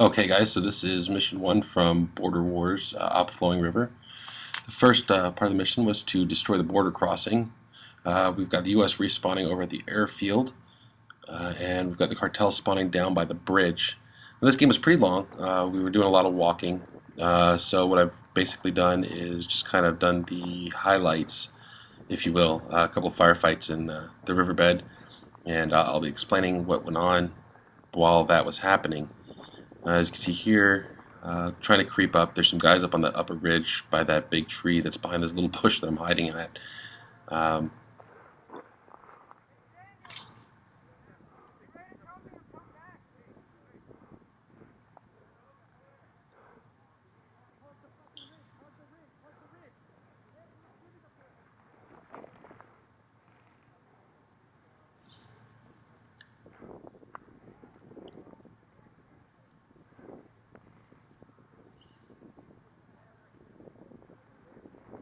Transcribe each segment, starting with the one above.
Okay, guys, so this is mission 1 from Border Wars Upflowing River. The first part of the mission was to destroy the border crossing. We've got the U.S. respawning over at the airfield, and we've got the cartel spawning down by the bridge. Now, this game was pretty long. We were doing a lot of walking, so what I've basically done is just kind of done the highlights, if you will, a couple of firefights in the riverbed, and I'll be explaining what went on while that was happening. As you can see here, trying to creep up. There's some guys up on the upper ridge by that big tree that's behind this little bush that I'm hiding at.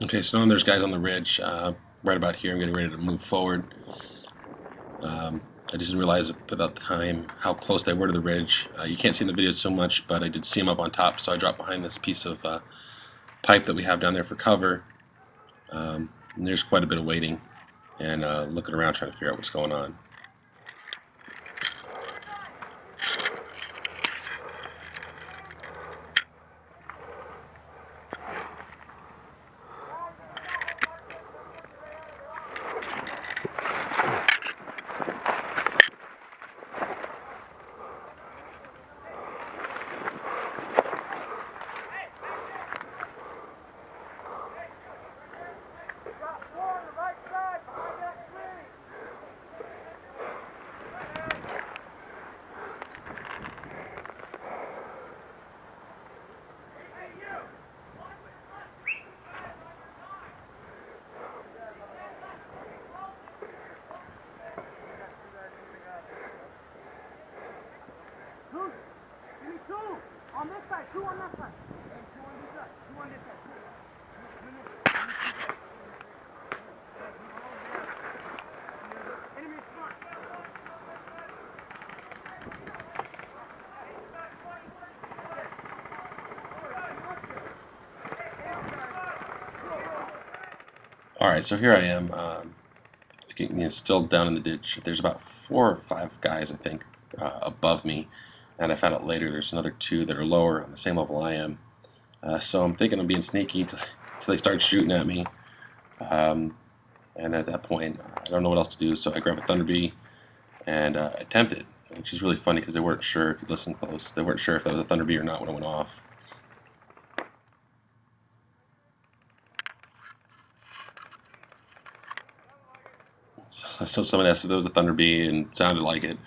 Okay, so now there's guys on the ridge. Right about here, I'm getting ready to move forward. I just didn't realize without time how close they were to the ridge. You can't see in the video so much, but I did see them up on top, so I dropped behind this piece of pipe that we have down there for cover. And there's quite a bit of waiting and looking around trying to figure out what's going on. On this side, 2 on that side. 2 on this side, 2 on this side. Enemy front. Alright, so here I am, still down in the ditch. There's about 4 or 5 guys, I think, above me. And I found out later there's another 2 that are lower on the same level I am. So I'm thinking of being sneaky till they start shooting at me. And at that point, I don't know what else to do, so I grab a Thunder Bee and attempt it, which is really funny because they weren't sure, if you listen close, they weren't sure if that was a Thunder Bee or not when it went off. So someone asked if there was a Thunder Bee and sounded like it.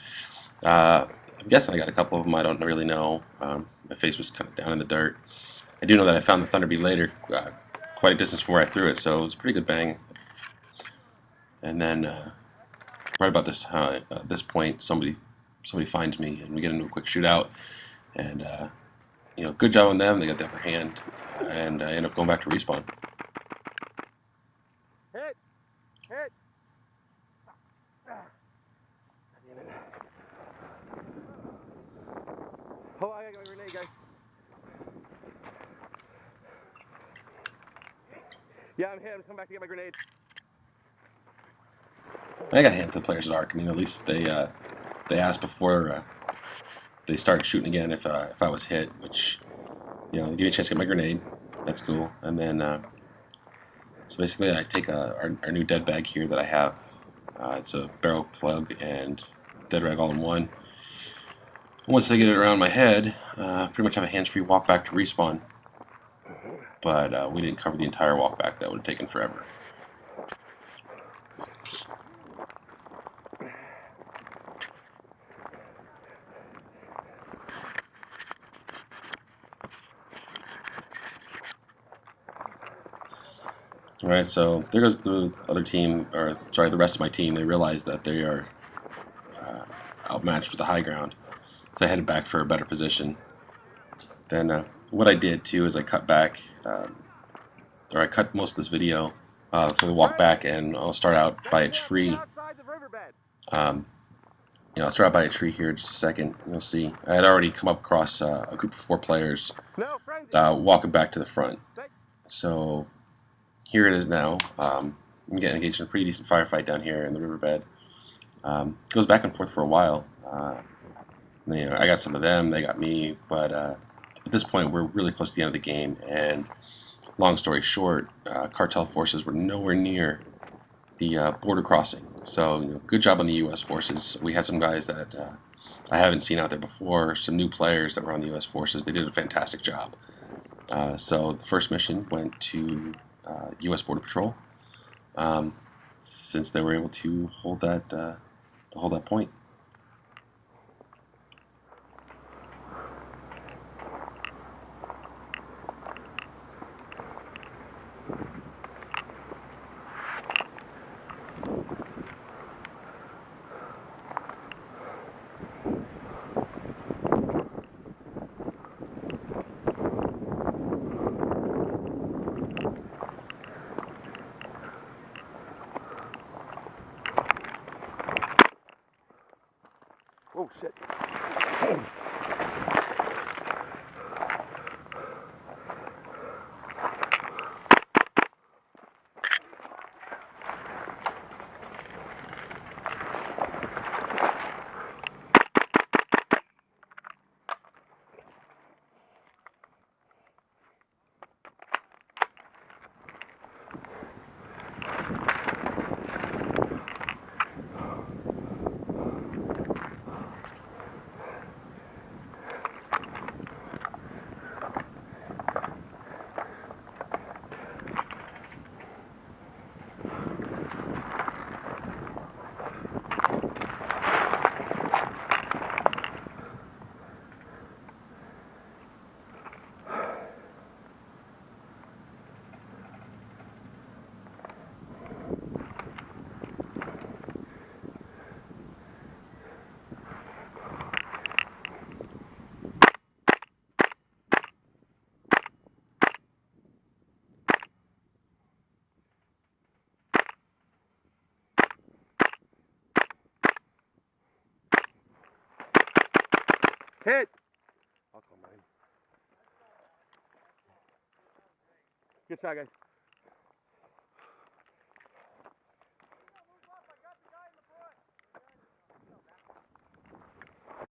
I'm guessing I got a couple of them. I don't really know. My face was kind of down in the dirt. I do know that I found the Thunder Bee later, quite a distance from where I threw it, so it was a pretty good bang. And then, right about this point, somebody finds me, and we get into a quick shootout. And good job on them. They got the upper hand, and I end up going back to respawn. Hit! Oh, I got my grenade, guys. Yeah, I'm hit. I'm coming back to get my grenade. I got handed to the player's arc. I mean, at least they asked before they started shooting again if I was hit, which they give me a chance to get my grenade. That's cool. And then so basically, I take our new dead bag here that I have. It's a barrel plug and dead rag all in one. Once I get it around my head, pretty much have a hands-free walk back to respawn. But we didn't cover the entire walk back. That would have taken forever. Alright, so there goes the other team, or sorry, the rest of my team. They realize that they are outmatched with the high ground. So I headed back for a better position. Then what I did too is I cut back, or I cut most of this video for the walk back, and I'll start out by a tree. I'll start by a tree here in just a second. You'll see I had already come up across a group of 4 players walking back to the front. So here it is now. I'm getting engaged in a pretty decent firefight down here in the riverbed. Goes back and forth for a while. I got some of them, they got me, but at this point we're really close to the end of the game, and long story short, cartel forces were nowhere near the border crossing. So good job on the U.S. forces. We had some guys that I haven't seen out there before, some new players that were on the U.S. forces. They did a fantastic job. So the first mission went to U.S. Border Patrol, since they were able to hold that point. Oh shit. Hit! I'll call mine. Good shot, guys.